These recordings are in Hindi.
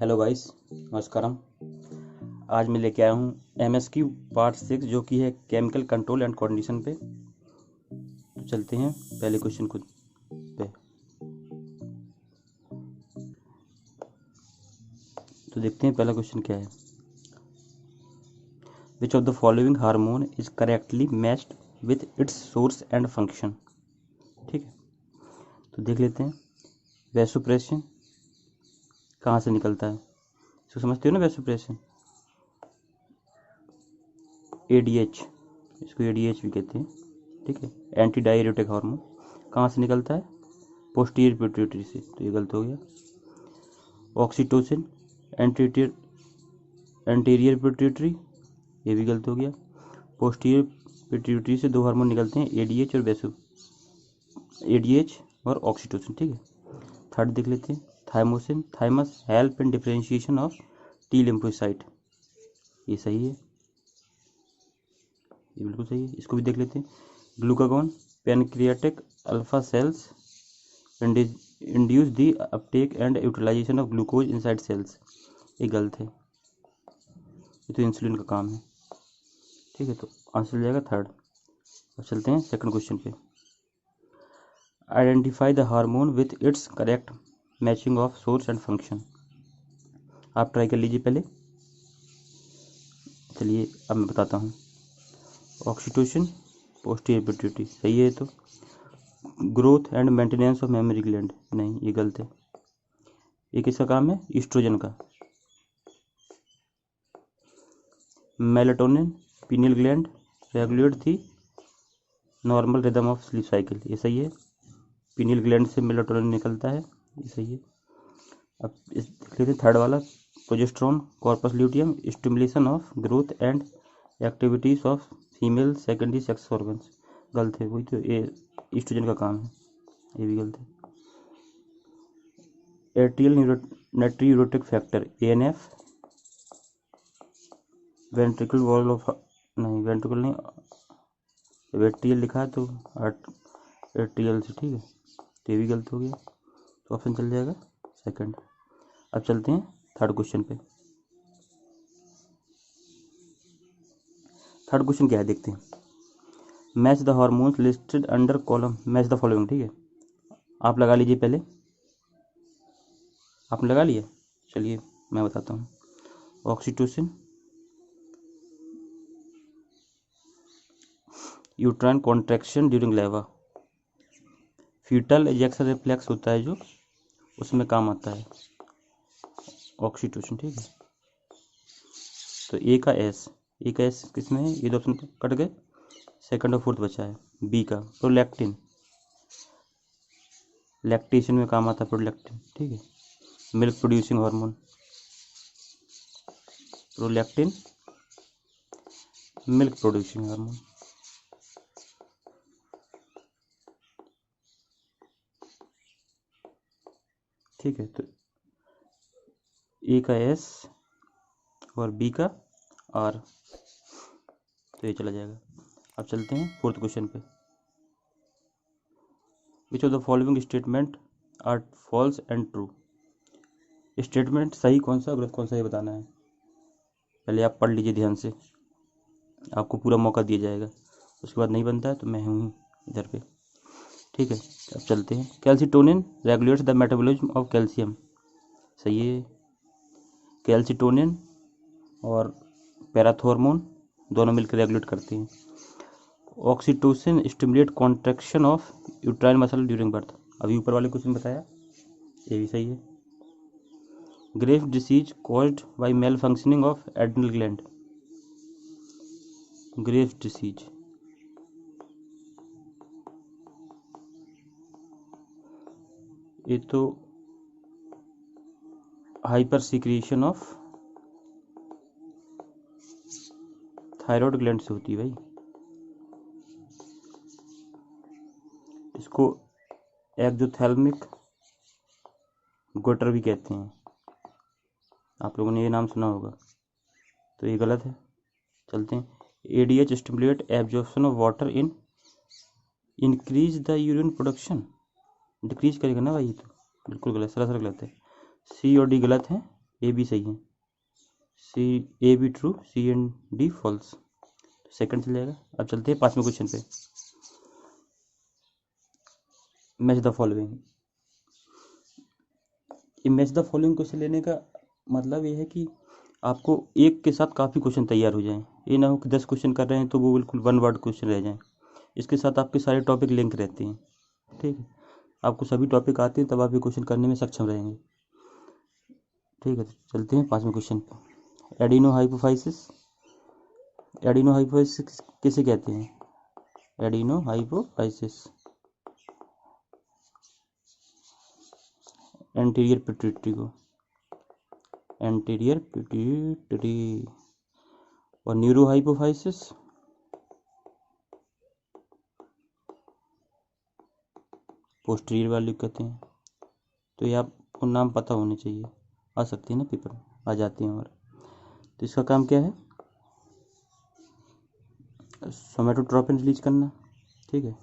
Hello guys, नमस्कारम। आज मैं लेके आया हूँ एमएसक्यू पार्ट 6 जो कि है केमिकल कंट्रोल एंड कोऑर्डिनेशन पे। तो चलते हैं पहले क्वेश्चन को पे। तो देखते हैं पहला क्वेश्चन क्या है। विच of the following hormone is correctly matched with its source and function. ठीक है, तो देख लेते हैं। वैसोप्रेसिन कहाँ से निकलता है, इसको समझते हो ना। वैसोप्रेसिन एडीएच, इसको एडीएच भी कहते हैं। ठीक है, एंटी डाययूरेटिक हार्मोन कहाँ से निकलता है, पोस्टीरियर पिट्यूटरी से, तो ये गलत हो गया। ऑक्सीटोसिन एंटीरियर पिट्यूटरी, ये भी गलत हो गया। पोस्टीरियर पिट्यूटरी से दो हार्मोन निकलते हैं, एडीएच और ऑक्सीटोसिन। ठीक है, थर्ड देख लेते हैं। Thymosin thymus help in differentiation of T lymphocyte, ये सही है, ये बिल्कुल सही है। इसको भी देख लेते हैं। Glucagon pancreatic alpha cells induce the uptake and utilisation of glucose inside cells, ये गलत है, ये तो इंसुलिन का काम है। ठीक है, तो आंसर हो जाएगा थर्ड। अब चलते हैं सेकंड क्वेश्चन पे। Identify the hormone with its correct matching of source and function. आप ट्राई कर लीजिए पहले। चलिए अब मैं बताता हूँ। ऑक्सीटोसिन पोस्टीरियर पिट्यूटरी सही है, तो growth and maintenance of memory gland नहीं, ये गलत है। ये किसका काम है, ईस्ट्रोजन का। मेलाटोनिन पीनियल ग्लैंड रेगुलेट थी normal rhythm of sleep cycle, ये सही है। पीनियल ग्लैंड से मेलाटोनिन निकलता है, ये सही है। अब इस देख लेते हैं थर्ड वाला। Progesterone corpus luteum stimulation of growth and activities of female secondary sex organs, गलत है, वही तो ये ईस्ट्रोजन का काम है, ये भी गलत है। Atrial natriuretic factor ANF ventricle wall of, नहीं वेंट्रिकल नहीं, एट्रियल लिखा है तो एट्रियल से, ठीक है, तो ये भी गलत हो गया, तो ऑप्शन चल जाएगा सेकंड। अब चलते हैं थर्ड क्वेश्चन पे। थर्ड क्वेश्चन क्या है देखते हैं। Match the hormones listed under column match the following. ठीक है, आप लगा लीजिए पहले। आपने लगा लिया, चलिए मैं बताता हूँ। Oxytocin uterine contraction during labour, fetal ejection reflex होता है जो, उसमें काम आता है ऑक्सीटोसिन। ठीक है, तो ए का एस किसमें है, ये दो ऑप्शन कट गए, सेकंड और फोर्थ बचा है। बी का प्रोलैक्टिन, लैक्टेशन में काम आता है प्रोलैक्टिन। ठीक है, milk producing hormone, prolactin milk producing hormone. ठीक है, तो ए का एस और बी का आर, तो ये चला जाएगा। अब चलते हैं फोर्थ क्वेश्चन पे। Which of the following statement are false and true. Statement सही कौन सा गलत कौन सा ये बताना है। पहले आप पढ़ लीजिए ध्यान से, आपको पूरा मौका दिया जाएगा, उसके बाद नहीं बनता है तो मैं हूँ इधर पे। ठीक है, अब चलते हैं। Calcitonin regulates the metabolism of calcium, सही है। कैल्सिटोनिन और पैराथॉर्मोन दोनों मिलकर रेगुलेट करते हैं। Oxytocin stimulate contraction of uterine muscle during birth, अभी ऊपर वाले क्वेश्चन बताया, ये भी सही है। Graves disease caused by malfunctioning of adrenal gland, Graves disease, ये तो hypersecretion of thyroid gland से होती है भाई। इसको एक्सोथैल्मिक गोटर भी कहते हैं, आप लोगों ने ये नाम सुना होगा, तो ये गलत है। चलते हैं। ADH stimulate absorption of water in increase the urine production, decrease करेगा ना भाई, ये तो बिल्कुल गलत, सरासर गलत है। सी और डी गलत है, ए बी सही है, C A B true, C and D false. Second चल जाएगा। अब चलते हैं 5वें क्वेश्चन पे। Match the following. ये मैच द फॉलोइंग क्वेश्चन लेने का मतलब ये है कि आपको एक के साथ काफ़ी क्वेश्चन तैयार हो जाएं। ये ना हो कि 10 क्वेश्चन कर रहे हैं तो वो बिल्कुल वन वर्ड क्वेश्चन रह जाएं। इसके साथ आपके सारे टॉपिक लिंक रहते हैं। ठीक है, आपको सभी टॉपिक आते हैं तब आप ये क्वेश्चन करने में सक्षम रहेंगे। ठीक है, तो चलते हैं 5वें क्वेश्चन पे। Adeno hypophysis. एडिनो हाइपोफाइसिस किसे कहते हैं? एडिनो हाइपोफाइसिस एंटीरियर पिट्यूटरी को, एंटीरियर पिट्यूटरी। और न्यूरो हाइपोफाइसिस पोस्टीरियर वाले कहते हैं। तो ये आपको नाम पता होने चाहिए, आ सकती है ना पेपर में, आ जाती हैं। और तो इसका काम क्या है? सोमेटोट्रोपिन रिलीज करना। ठीक है।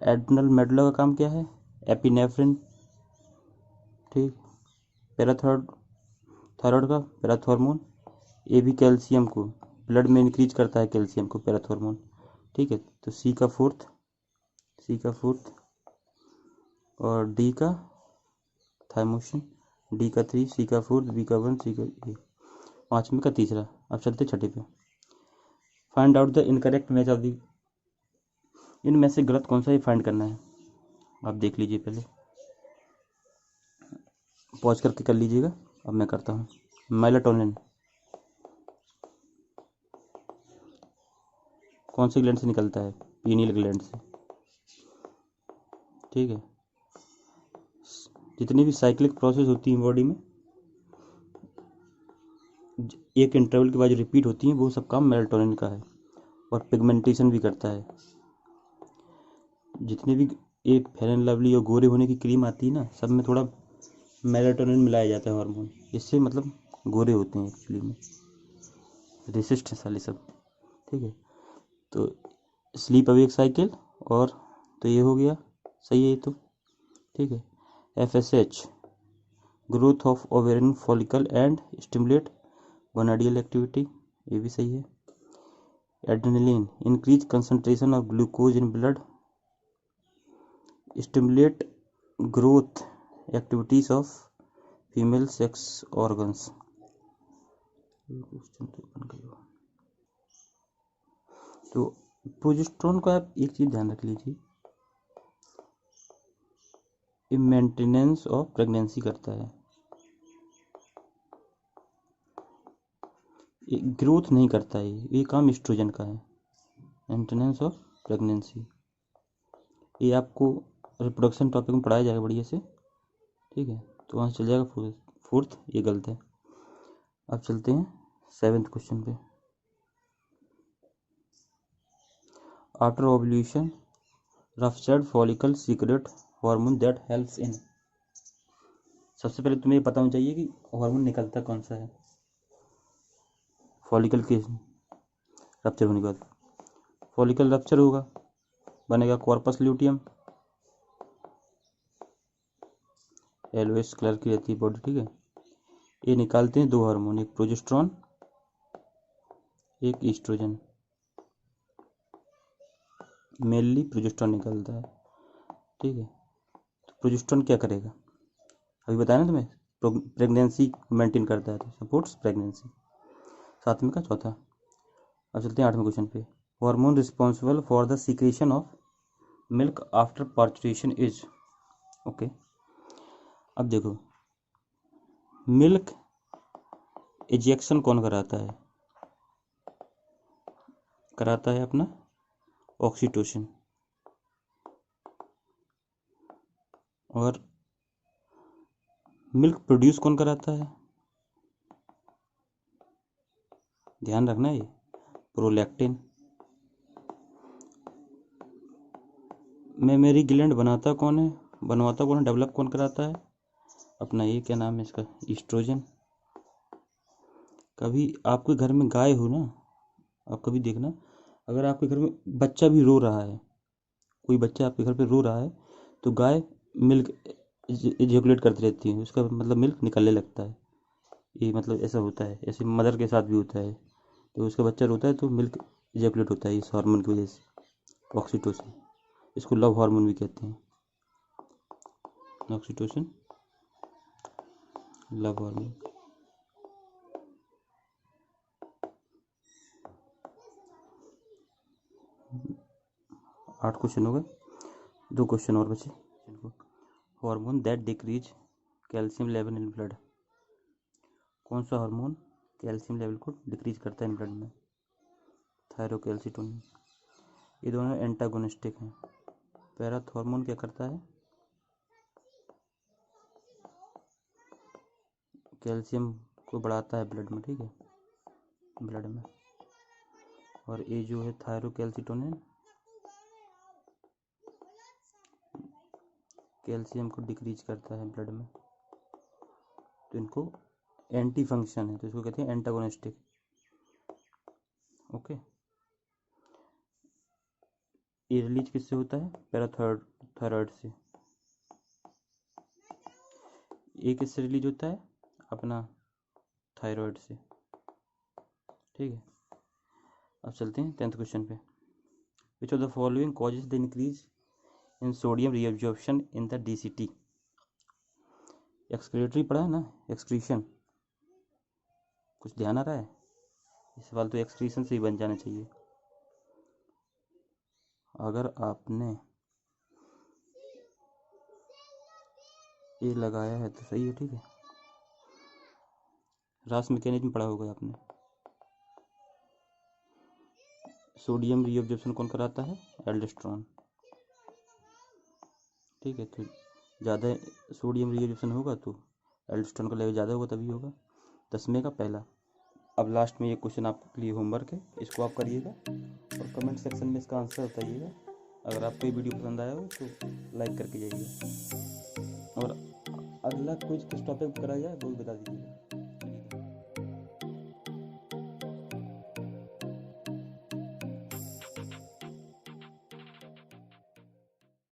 एड्रिनल मेडुला का काम क्या है? एपिनेफ्रिन। ठीक। थायराइड का पैराथॉर्मोन। ये भी कैल्शियम को ब्लड में इंक्रीज करता है, कैल्शियम को पैराथॉर्मोन। ठीक है, तो सी का फोर्थ और डी का थाइमोसिन, डी का 3, सी का 4, बी का 1, सी का 8, 5वें का तीसरा। अब चलते छठे पे। Find out the incorrect match of the. इनमें से गलत कौन सा है फाइंड करना है। आप देख लीजिए, पहले पॉज करके कर लीजिएगा। अब मैं करता हूँ। मेलाटोनिन कौन सी ग्लैंड से निकलता है? पीनियल ग्लैंड से। ठीक है, जितनी भी साइक्लिक प्रोसेस होती है बॉडी में, एक इंटरवल के बाद जो रिपीट होती हैं, वो सब काम मेलाटोनिन का है। और पिगमेंटेशन भी करता है। जितने भी एक फेयर एंड लवली और गोरे होने की क्रीम आती है ना, सब में थोड़ा मेलाटोनिन मिलाया जाता है हार्मोन। इससे मतलब गोरे होते हैं एक्चुअली में। रेसिस्ट है साले सब। ठीक है, तो स्लीप अवेक साइकिल, और तो ये हो गया सही है ये तो। ठीक है, FSH growth of ovarian follicle and stimulate gonadal activity, ये भी सही है। Adrenaline increase concentration of glucose in blood, stimulate growth activities of female sex organs. तो प्रोजेस्टेरोन को आप एक चीज ध्यान रख लीजिए, ये मेंटेनेंस ऑफ प्रेगनेंसी करता है, ये ग्रोथ नहीं करता है। ये काम एस्ट्रोजन का है, मेंटेनेंस ऑफ प्रेगनेंसी। ये आपको रिप्रोडक्शन टॉपिक में पढ़ाया जाएगा बढ़िया से। ठीक है, तो वहाँ चल जाएगा फोर्थ, ये गलत है। अब चलते हैं 7वें क्वेश्चन पे। After ovulation ruptured follicle secret hormone that helps in. सबसे पहले तुम्हें पता होना चाहिए कि हार्मोन निकलता कौन सा है फॉलिकल के रप्चर होने के बाद। फॉलिकल रप्चर होगा, बनेगा कॉर्पस ल्यूटियम, येलोइश कलर की रहती है बॉडी। ठीक है, ये निकालते हैं दो हार्मोन, एक प्रोजेस्टेरोन एक ईस्ट्रोजन। मेनली प्रोजेस्टेरोन निकलता है। ठीक है, तो प्रोजेस्टेरोन क्या करेगा? अभी बताया ना तुम्हें, प्रेगनेंसी मेंटेन करता है, तो सपोर्ट्स प्रेगनेंसी। 7वें का चौथा। अब चलते हैं 8वें क्वेश्चन पे। Hormone responsible for the secretion of milk after parturition is. Okay, अब देखो, मिल्क इजेक्शन कौन कराता है? कराता है अपना ऑक्सीटोसिन। और मिल्क प्रोड्यूस कौन कराता है? ध्यान रखना, ये प्रोलैक्टिन। मेमोरी ग्लैंड बनवाता कौन है, डेवलप कौन कराता है? अपना ये क्या नाम है इसका, ईस्ट्रोजन। कभी आपके घर में गाय हो ना, आप कभी देखना, अगर आपके घर में बच्चा भी रो रहा है, कोई बच्चा आपके घर पे रो रहा है, तो गाय मिल्क इजेकुलेट करती रहती है, उसका मतलब मिल्क निकलने लगता है। ये मतलब ऐसा होता है, ऐसे मदर के साथ भी होता है। तो उसका बच्चा रोता है तो मिल्क इजैकुलेट होता है इस हार्मोन की वजह से, ऑक्सीटोसिन। इसको लव हार्मोन भी कहते हैं, ऑक्सीटोसिन लव हार्मोन। 8 क्वेश्चन हो गए, 2 क्वेश्चन और बचे। Hormone that decrease calcium level in blood. कौन सा हार्मोन कैल्शियम लेवल को डिक्रीज करता है इन ब्लड में? थायरोकैल्सिटोनिन। ये दोनों एंटागोनिस्टिक हैं। पैराथॉर्मोन क्या करता है? कैल्शियम को बढ़ाता है ब्लड में, ठीक है, ब्लड में। और ये जो है थायरोकैल्सिटोनिन, कैल्शियम को डिक्रीज करता है ब्लड में। तो इनको एंटी फंक्शन है, तो इसको कहते हैं एंटागोनिस्टिक। ओके। ये रिलीज किससे होता है? पैराथायरॉयड से। ये किससे रिलीज होता है? अपना थायराइड से, ठीक है। अब चलते हैं 10th क्वेश्चन पे। Which of the following causes the increase in sodium reabsorption in the DCT? Excretory पढ़ा है ना, एक्सक्रीशन, कुछ ध्यान आ रहा है? इस सवाल तो एक्सक्रीशन से ही बन जाना चाहिए। अगर आपने ये लगाया है तो सही है, ठीक है। रास मैकेनिज्म पढ़ा होगा आपने। सोडियम रीअब्जॉर्प्शन कौन कराता है? एल्डोस्टेरोन, ठीक है। तो ज़्यादा सोडियम रीअब्जॉर्प्शन होगा तो एल्डोस्टेरोन का लेवल ज़्यादा होगा, तभी होगा। 10वें का पहला। अब लास्ट में ये क्वेश्चन आपके लिए होमवर्क है, इसको आप करिएगा और कमेंट सेक्शन में इसका आंसर बताइएगा। अगर आपको ये वीडियो पसंद आया हो तो लाइक करके जाइए, और अगला क्विज किस टॉपिक पर कराया जाए वो भी बता दीजिएगा।